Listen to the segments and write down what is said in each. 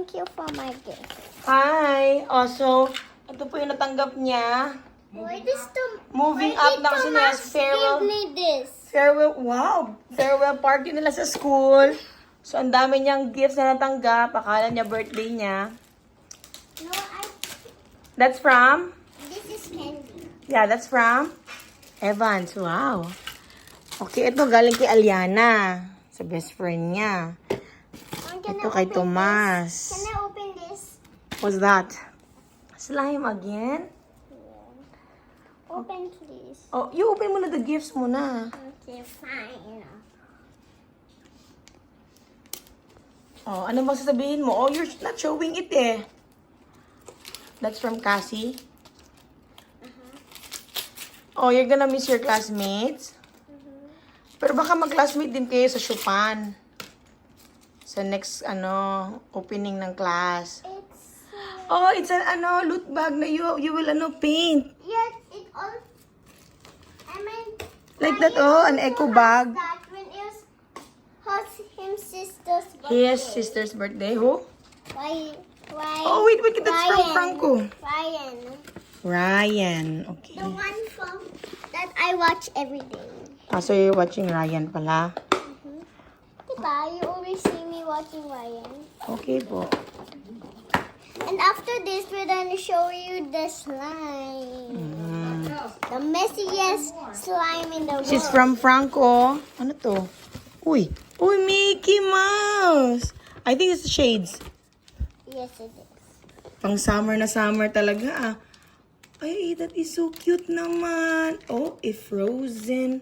thank you for my gift. Hi! Also, ito po yung natanggap niya. Why does the Moving why up did na kasi niya. Thomas Farewell. give me this? Farewell. Wow! Farewell party nila sa school. So, ang dami niyang gifts na natanggap. Akala niya birthday niya. No, That's from? this is candy. Yeah, that's from Evans. Wow. Okay, ito galing kay Aliana. Sa best friend niya. Ito kay Tomas. Can I open this? What's that? Slime again? Open, please. Oh, you open muna the gifts muna. Okay, fine. Oh, ano bang sasabihin mo? Oh, you're not showing it eh. That's from Cassie. Oh, you're gonna miss your classmates? Pero baka mag-classmate din kayo sa Chopin. Sa next, opening ng class. It's Oh, it's an, loot bag na you will, paint. yes, it all. I mean, Like that, oh, an eco bag. that when it was his sister's birthday. His sister's birthday. Who? Why? Oh, wait, that's from Franco. Ryan. Ryan, okay. The one from that I watch every day. Ah, so you're watching Ryan pala. Diba? You always see me watching Ryan. Okay po. And after this, we're gonna show you the slime. The messiest slime in the world. She's from Franco. Ano to? Uy, Mickey Mouse. I think it's the shades. Yes, it is. Pang summer na summer talaga ah. Ay, that is so cute naman. Oh, a frozen.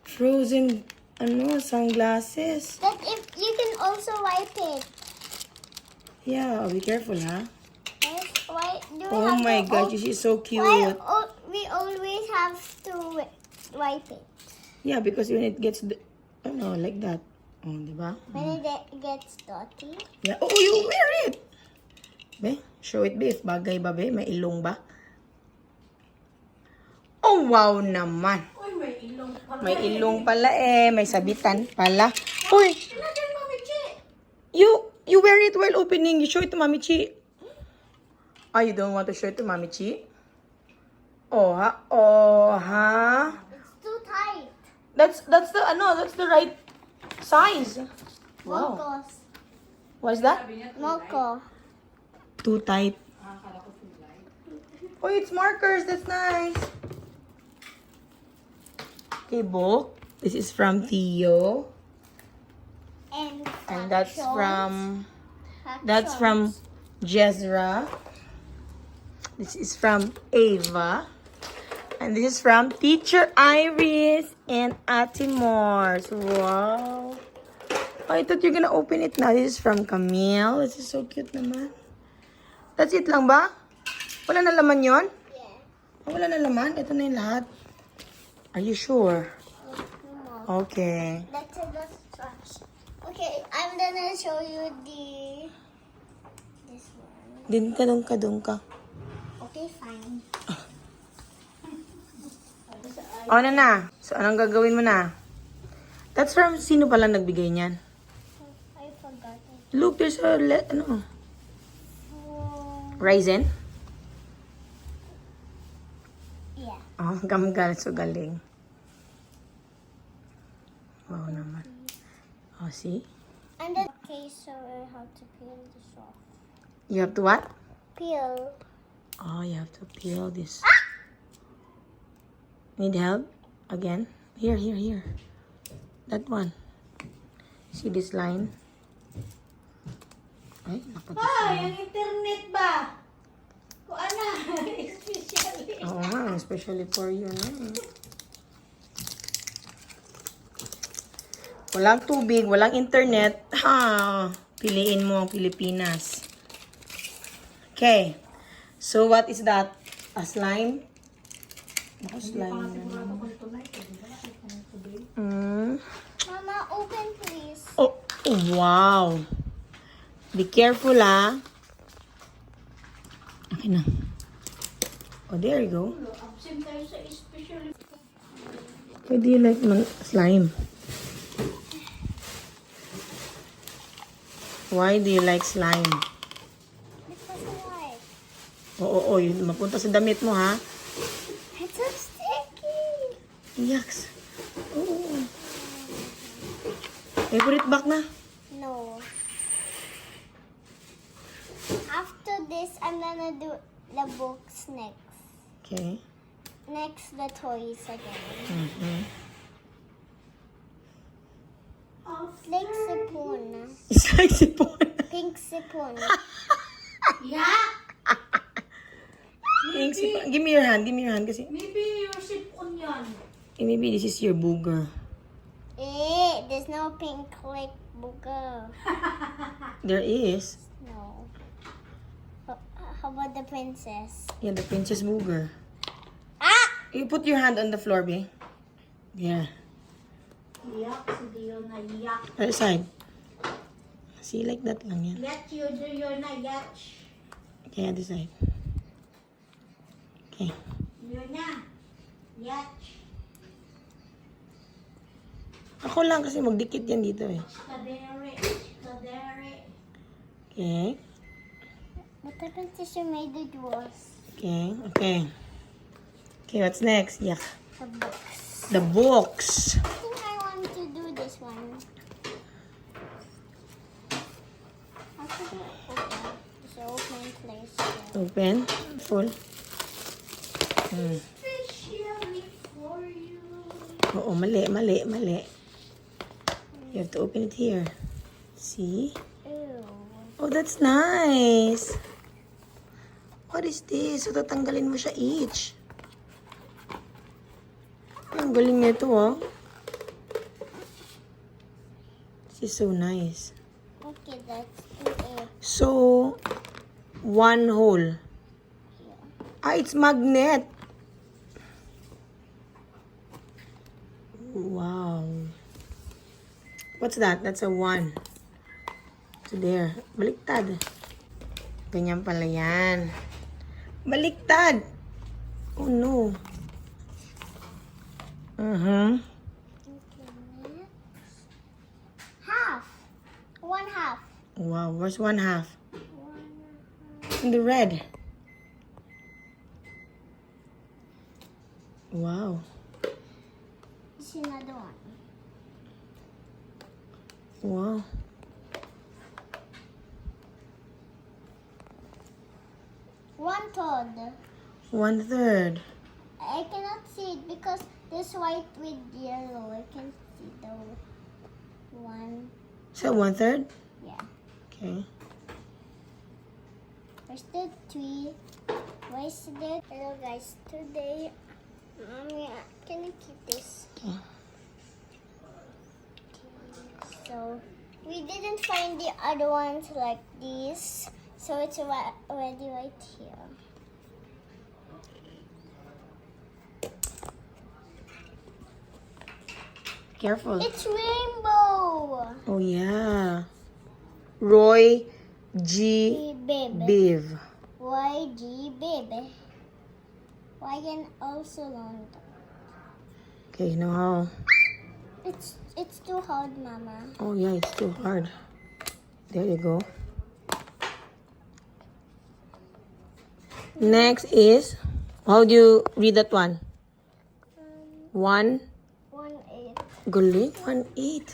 Frozen, sunglasses. That if you can also wipe it. Yeah, be careful ha. Yes, why do we Oh have my to gosh, she's so cute. Why we always have to wipe it Yeah, because when it gets, like that. Oh, di ba? when it gets dirty? Yeah. Oh, you wear it. Be, show it, be. If bagay ba, be? May ilong ba? Oh, wow naman. May ilong pala eh. May sabitan pala. Uy! You wear it while opening. You show it to Mami Chi. Oh, you don't want to show it to Mami Chi? Oh, ha? Oh, ha? It's too tight. That's the right size. Wow. Mocos. What's that? Moco. Too tight. Oh, it's markers. That's nice. Okay, book. This is from Theo. And that's from Jezra. This is from Ava. And this is from Teacher Iris and Ate Mors. Wow. Oh, I thought you're gonna open it now. This is from Camille. This is so cute naman. That's it lang ba? Wala na laman yon? Yeah. Oh, wala na laman? Ito na yung lahat. Are you sure? No. Okay. That's trash. Okay, I'm gonna show you this one. Dun ka. Okay, fine. O, na. So, anong gagawin mo na? That's from, sino palang nagbigay niyan? I forgot it. Look, there's a, Ryzen? Yeah. Oh, gamgal. So, galing. Wow naman. Oh, see? And then, okay, so I have to peel this off. You have to what? Peel. Oh, you have to peel this. Need help? Again? Here. That one. See this line? Ay, Ay, ang internet ba? Kung ano, especially. Oo nga, especially for you na eh. Walang tubig, walang internet. Ha, piliin mo ang Pilipinas. Okay. So, what is that? A slime? Ako slime. Mama, open please. Oh, wow. Be careful, ah. Okay na. Oh, there you go. Absent tayo sa especially. Why do you like slime? Why do you like slime? Because why? Oo, yun. Mapunta sa damit mo, ha? It's so sticky. Yucks. Oo. Eh, put it back na. No. After this, I'm gonna do the books next. Okay. Next, the toys again. Mm-hmm. Like sipon. It's like sipon. Pink sipon. Yeah. Pink sipon. Give me your hand. Give me your hand kasi. Maybe your sipon yan. Eh, maybe this is your booger. There's no pink like booger. There is. No. How about the princess? Yeah, the princess booger. Ah! You put your hand on the floor, babe. Yeah. Yak, si Dio na yak. Other side. See, like that lang yan. Yat you do your na yat. Okay, other side. Okay. Yun na. Yat. Ako lang kasi magdikit yan dito eh. Kadere. Kadere. Okay. But the princess you made the dwarfs. Okay. Okay. Okay, what's next? Yeah. The books. The books. I think I want to do this one. How should I open? It's an open place. Open. Full. Especially for you. Oo, mali, mali, mali. You have to open it here. See? Ew. Oh, that's nice. What is this? So, tatanggalin mo siya each. Ang galing nito, oh. This is so nice. Okay, that's it. So, one hole. Ah, it's magnet. Wow. What's that? That's a 1. So there. Baliktad. Ganyan pala yan. Baliktad. Oh no. Okay, next. Half. One half. Wow. Where's 1/2? One. In the red. Wow. This is another one. Wow. One third. 1/3. I cannot see it because this white with yellow. I can see the one. So 1/3? Yeah. Okay. Where's the 3? Where's the... Hello guys. Today, Mommy, can you keep this? Okay. So, we didn't find the other ones like these. So it's already right here. Careful. It's rainbow. Oh yeah. Roy G. Baby. Biv. YG baby. Y and also long. Okay, now how? It's too hard, Mama. Oh yeah, it's too hard. There you go. Next is, how do you read that one? 1. 1/8. Galing, 1/8.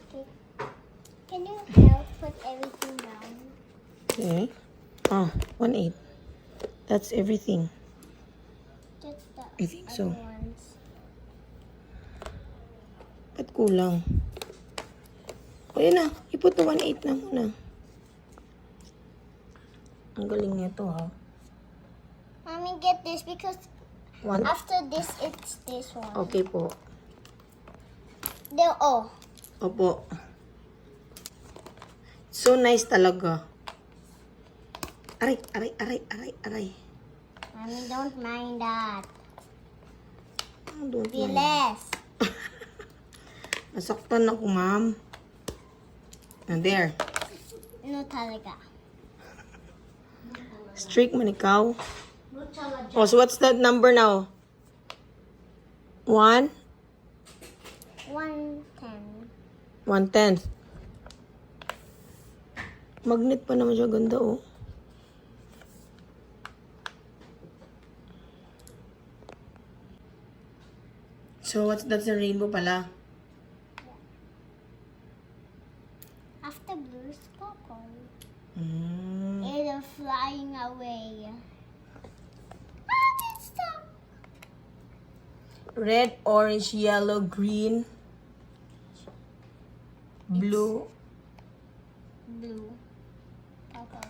Okay. Can you help put everything down? Okay. Oh, 1/8. That's everything. Just the I think so. other ones. Ba't kulang? O yun na, iput na 1/8 na muna. Ang galing nito ha. Mommy, get this because One. after this, it's this one. Okay po. Oh. Opo. So nice talaga. Aray, aray, aray, aray, aray. Mommy, don't mind that. Oh, don't Be mind. less. Nasaktan ako, ma'am. And there. No talaga. Strict man ikaw. Nutsala dyan. Oh, so what's that number now? 1? 1/10. 1/10. Magnet pa naman siya. Ganda, oh. So, that's a rainbow pala. After blue is purple. Mm. It's flying away. Ah, it's stuck. Red, orange, yellow, green, blue. Blue. Purple.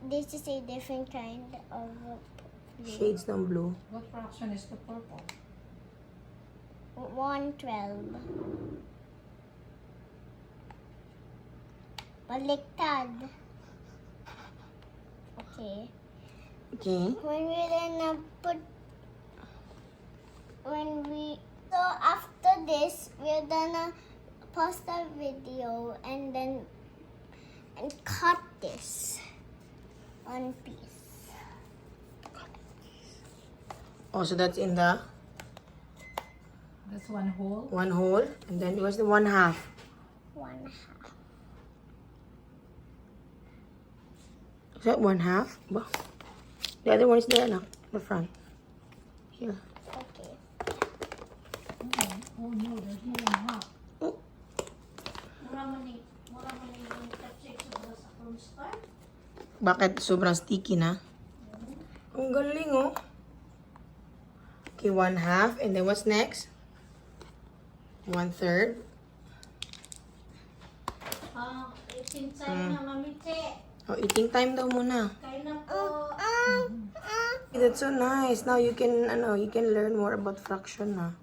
This is a different kind of blue. Shades ng blue. What fraction is the purple? 112. Baliktad. Okay. Okay. When we so after this we're gonna pause the video and cut this one piece. Oh, so that's in the That's one whole. one hole. And then it was the one half. One half. Is that one half? Ba? The other one is there now. The front. Here. Okay. Oh no, there's no one half. Oh. Mura mo ni yung chopstick sa akong start. Bakit sobrang sticky na? Ang galing, oh. Okay, one half. And then what's next? 1/3. Eating time na mamite. Oh, eating time daw muna. Kain na po. That's so nice. Now you can learn more about fraction na.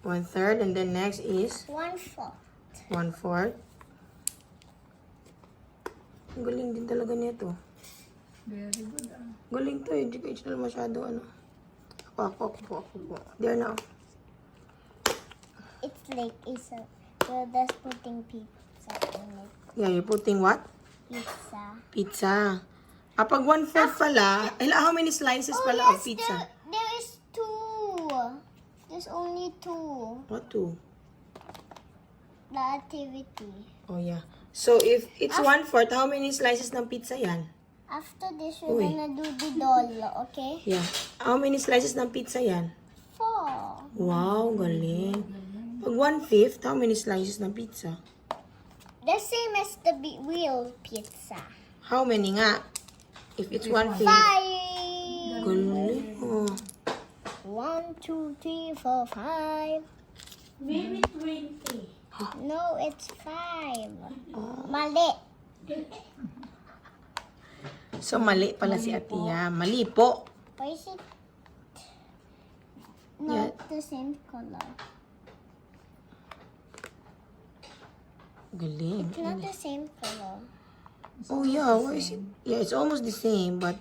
1/3, and then next is 1/4. 1/4. Ang galing din talaga nito. Very good. Galing to, hindi ko itinal masyado Ako po. There now. It's like you're just putting pizza in it. Yeah, you're putting what? Pizza. Pizza. Kapag 1/4 pala, how many slices pala of pizza? There is 2. There's only 2. What two? The activity. Oh, yeah. So, if it's 1/4, how many slices ng pizza yan? After this, we're Uy. gonna do the doll, okay? Yeah. How many slices ng pizza yan? 4. Wow, galing. Pag 1/5, how many slices ng pizza? The same as the real pizza. How many nga? If it's 1/5. 5. Galing. Oh. 1, 2, 3, 4, 5. Maybe 20. No, it's 5. Mali. So, mali pala si Atiya. Mali po. Why is it not the same color? Galing. It's not the same color. Oh, yeah. Why is it? Yeah, it's almost the same, but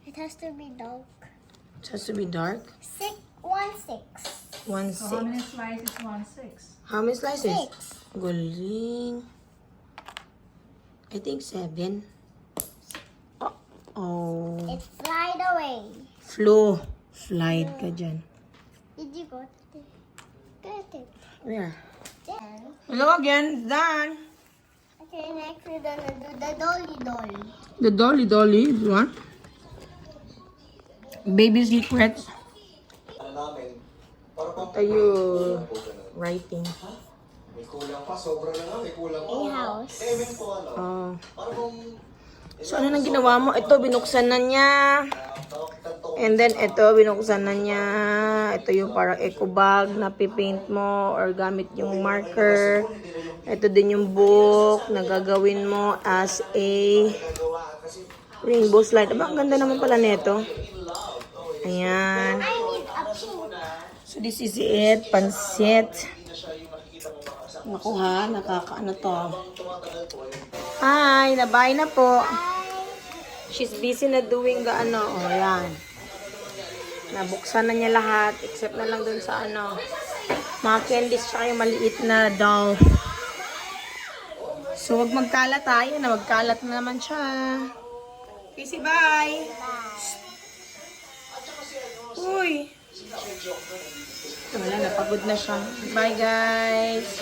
It has to be dark. it has to be dark. 1, 6. 1/6. So how many slices? 1/6. How many slices? 6. Galing. I think 7. Oh. It flied away. Flo. Slide ka dyan. Did you got it? Get it. Where? Then, Hello again. Done. okay, next we're gonna do the dolly doll. The dolly. This one. Baby secrets. What are you writing? May kulang pa, sobra na nga, may kulang pa. A house. Oh. So, ano nang ginawa mo? Ito, binuksan na niya. And then, ito, binuksan na niya. Ito yung parang eco bag na pipaint mo or gamit yung marker. Ito din yung book na gagawin mo as a rainbow slide. Aba, ang ganda naman pala nito. Ayan. I need a pink. So, this is it. Pansit. Naku ha, nakakaano to. Hi, nabay na po. She's busy na doing the ano. O, yan. Nabuksan na niya lahat. Except na lang dun sa ano. Mga candies tsaka yung maliit na doll. So, wag magkalat tayo na. Magkalat na naman siya. Busy, bye. Uy. Wala, napagod na siya. Bye, guys.